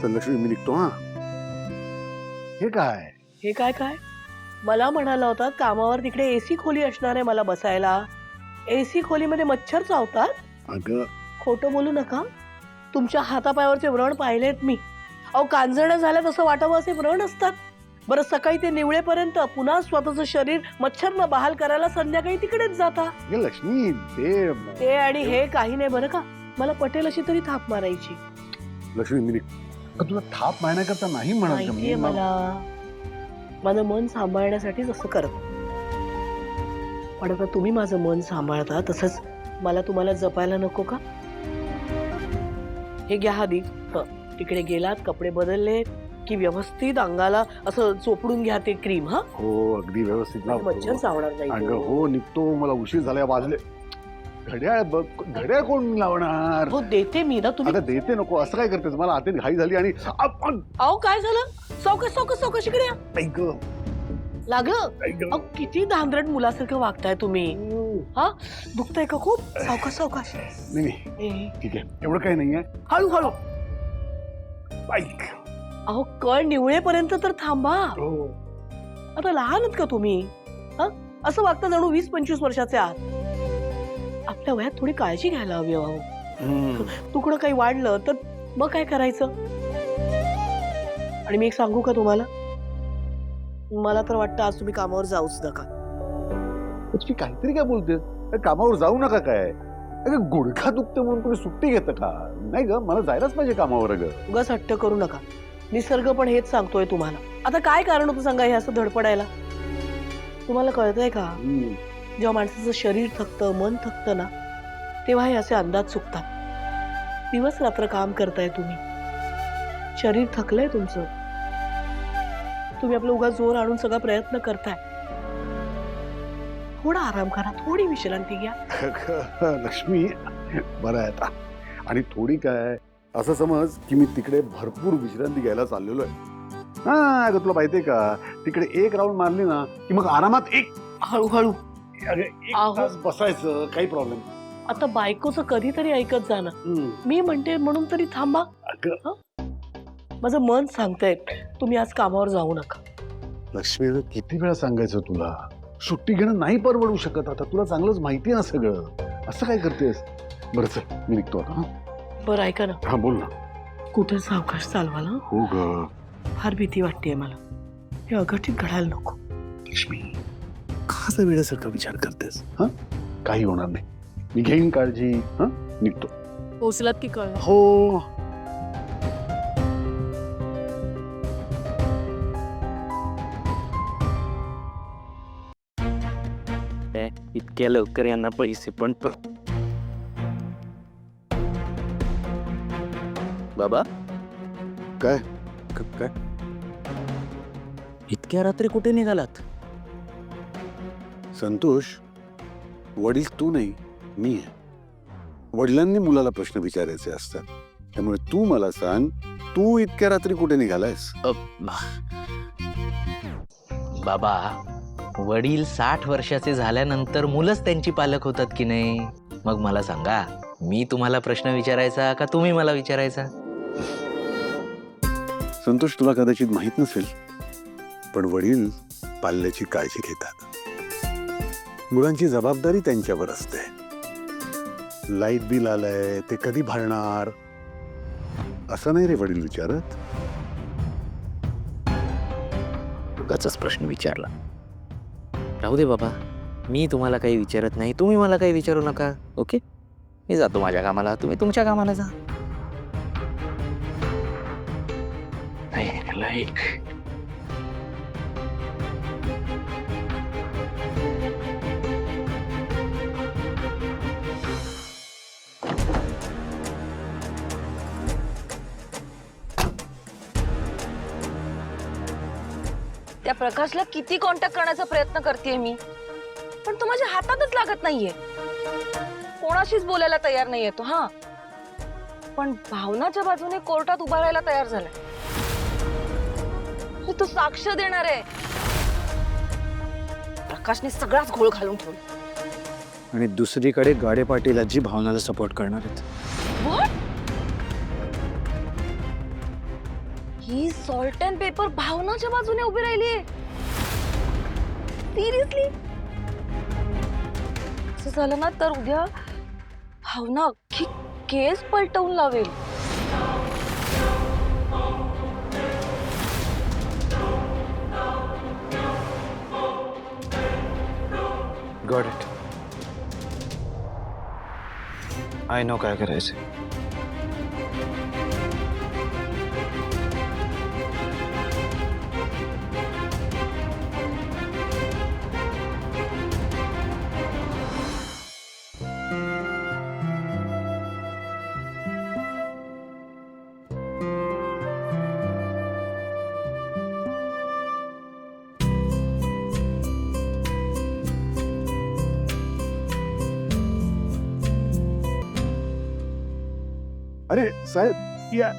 लक्ष्मी मी निघतो हा. हे काय? हे काय काय मला म्हणाला होता कामावर तिकडे एसी खोली असणार आहे मला बसायला. एसी खोलीमध्ये मच्छर चावतात. अगं खोटं बोलू नका. तुमच्या हातापायावरचे व्रण पाहिलेत मी. अहो कांजण्या झाल्यात असं वाटावं असे व्रण असतात. बरं सकाळी ते निवळेपर्यंत पुन्हा स्वतःचं शरीर मच्छरनं बहाल करायला संध्याकाळी तिकडेच जाता. हे लक्ष्मी ते आणि हे काही नाही बरं का. मला पटेल अशी तरी थाप मारायची. लक्ष्मी मी तुला थाप मारण्याकरता नाही माहितीये म्हणाल मला. माझं मन सांभाळण्यासाठीच असं करत. पण आता तुम्ही माझं मन सांभाळता तसंच मला तुम्हाला जपायला नको का? हे घ्या आधी. तिकडे गेलात कपडे बदलले की व्यवस्थित अंगाला असं चोपडून घ्या ते क्रीम. हा हो अगदी व्यवस्थित लाव. मच्छर चावणार नाही. अगं हो निघतो. मला उशीर झाला वाजले. घड्याळ बघ. घड्याळ कोण लावणार? हो देते मी ना. तुम्ही अगं देते नको असं काय करतेस? मला आते घाई झाली आणि अहो काय झालं? सावकाश सावकाश सावकाश इकडे या. लागलं? अहो किती धांदरट मुलासारखं वागताय तुम्ही. हा दुखतंय का खूप? सावकाश सावकाश. नाही ठीक आहे एवढं काही नाहीये. हळू हळू. ऐक. अहो कळ निवळेपर्यंत तर थांबा. हो. आता लहान आहेत का तुम्ही? हा असं वागता जणू 20-25 वर्षाचे आहात. आपल्या वयात थोडी काळजी घ्यायला हवी. अहो तुकडं काही वाढलं तर मग काय करायचं? आणि मी एक सांगू का तुम्हाला? मला तर वाटतं आज तुम्ही कामावर जाऊच नका. तुम्ही काहीतरी काय बोलतेस? कामावर जाऊ नका काय? अगं गुडघा दुखते म्हणून तुम्ही सुट्टी घेता का? नाही ग मला जायलाच पाहिजे कामावर. अगं उगाच हट्ट करू नका. निसर्ग पण हेच सांगतोय तुम्हाला. आता काय कारण होतं सांगा हे असं धडपडायला? तुम्हाला कळतंय का? जेव्हा माणसाचं शरीर थकतं मन थकतं ना तेव्हा हे असे अंदाज चुकतात. दिवस रात्र काम करताय तुम्ही. शरीर थकलंय तुमचं. तुम्ही आपलं उगाच जोर आणून सगळा प्रयत्न करताय. थोडा आराम करा. थोडी विश्रांती घ्या. लक्ष्मी बरं आहे आता. आणि थोडी काय असं समज की मी तिकडे भरपूर विश्रांती घ्यायला चाललेलो आहे. हा अगं तुला माहितीये का तिकडे एक राऊंड मारली ना की मग आरामात एक हळूहळू. एक तास बसायचं काही प्रॉब्लेम. आता बायकोचं कधीतरी ऐकत जाणं. मी म्हणते म्हणून तरी थांबा. माझं मन सांगतंय तुम्ही आज कामावर जाऊ नका. लक्ष्मी किती वेळा सांगायचं तुला सुट्टी घेणं नाही परवडू शकत. आता तुला चांगलंच माहिती ना सगळं. असं काय करतेस? बरं चल मी निघतो आता. बरं ऐका ना. हा बोल ना. कुठे सावकाश चालवाल. हो ग फार भीती वाटतेय मला. हे अघटित घडायला नको. लक्ष्मी का वेळेसारखा विचार करतेस? हा काही होणार नाही. मी घेईन काळजी. हा निघतो. पोचलात की कळ? हो. इतक्या लवकर यांना पैसे पण बाबा काय काय इतक्या रात्री कुठे निघालात? संतोष वडील तू नाही मी आहे. वडिलांनी मुलाला प्रश्न विचारायचे असतात. त्यामुळे तू मला सांग तू इतक्या रात्री कुठे निघालायस? बाबा वडील 60 वर्षाचे झाल्यानंतर मुलंच त्यांची पालक होतात की नाही? मग मला सांगा मी तुम्हाला प्रश्न विचारायचा का तुम्ही मला विचारायचा? संतोष तुला कदाचित माहित नसेल पण वडील पाल्याची काळजी घेतात. मुलांची जबाबदारी त्यांच्यावर असते. लाईट बिल आलंय ते कधी भरणार असं नाही रे वडील विचारत. उगाचच प्रश्न विचारला. राहू दे बाबा मी तुम्हाला काही विचारत नाही तुम्ही मला काही विचारू नका. ओके मी जातो माझ्या कामाला तुम्ही तुमच्या कामाला जा. त्या प्रकाशला किती कॉन्टॅक्ट करण्याचा प्रयत्न करतेय मी पण तो माझ्या हातातच लागत नाहीये. कोणाशीच बोलायला तयार नाहीये तो. हा पण भावनाच्या बाजूने कोर्टात उभा राहायला तयार झालाय. तो साक्ष देणार आहे. प्रकाशने सगळाच घोळ घालून ठेवला. आणि दुसरीकडे गाडे पाटील आजी भावनाला सपोर्ट करणार आहेत. ही सॉल्ट अँड पेपर भावनाच्या बाजूने उभी राहिलीये. सिरियसली असं झालं ना तर उद्या भावना अख्खी केस पलटवून लावेल. Got it. आय नो काय करायचं. अरे साहेब या.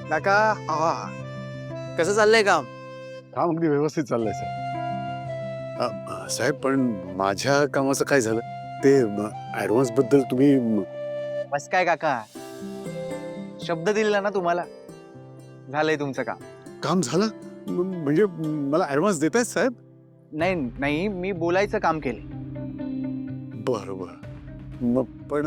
काका कसं चाललंय काम? काम अगदी व्यवस्थित चाललंय साहेब. साहेब पण माझ्या कामाचं काय झालं ते ऍडव्हान्स बद्दल तुम्ही बस काय काका, शब्द दिलेला ना तुम्हाला, झालंय तुमचं काम. काम झालं म्हणजे मला ऍडव्हान्स देतायत साहेब? नाही नाही, मी बोलायचं काम केले. बरं बरं. मग पण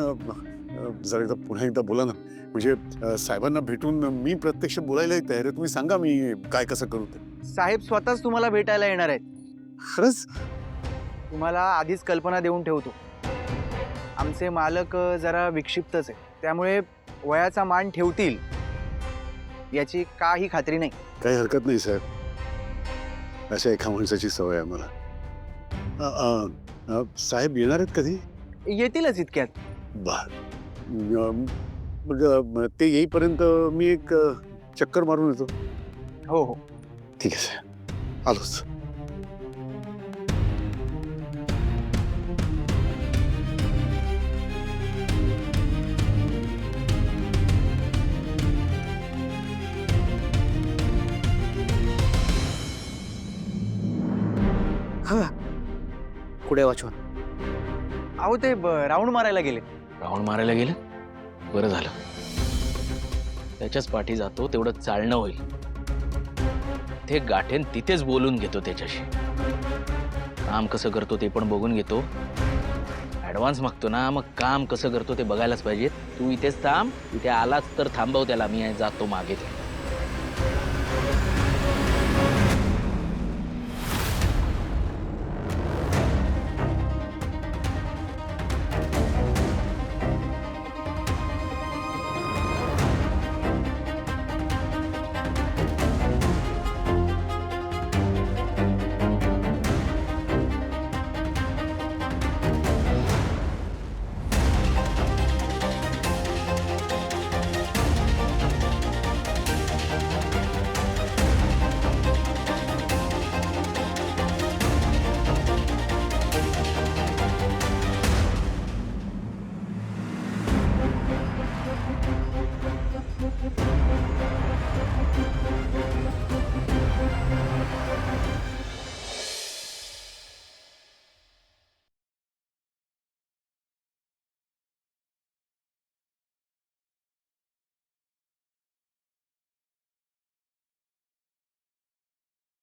जरा एकदा पुन्हा एकदा बोला ना, म्हणजे साहेबांना भेटून मी प्रत्यक्ष बोलायला तयार आहे. तुम्ही सांगा मी काय कसं करू ते. साहेब स्वतःच तुम्हाला भेटायला येणार आहेत. खरंच? तुम्हाला आधीच कल्पना देऊन ठेवतो, आमचे मालक जरा विक्षिप्तच आहे, त्यामुळे वयाचा मान ठेवतील याची काही खात्री नाही. काही हरकत नाही साहेब, अशा एका माणसाची सवय आहे मला. साहेब येणार आहेत कधी? येतीलच इतक्यात. बर. मग ते येईपर्यंत मी एक चक्कर मारून येतो. हो हो. ठीक आहे साहेब, आलोच. पुढे वाचून अहो ते राऊंड मारायला गेले. राऊंड मारायला गेलं, बरं झालं. त्याच्याच पाठी जातो, तेवढं चालणं होईल. ते गाठेन तिथेच बोलून घेतो त्याच्याशी. काम कसं करतो ते पण बघून घेतो. ऍडव्हान्स मागतो ना, मग काम कसं करतो ते बघायलाच पाहिजे. तू इथेच थांब, इथे आलाच तर थांबव त्याला, मी जातो मागे. ते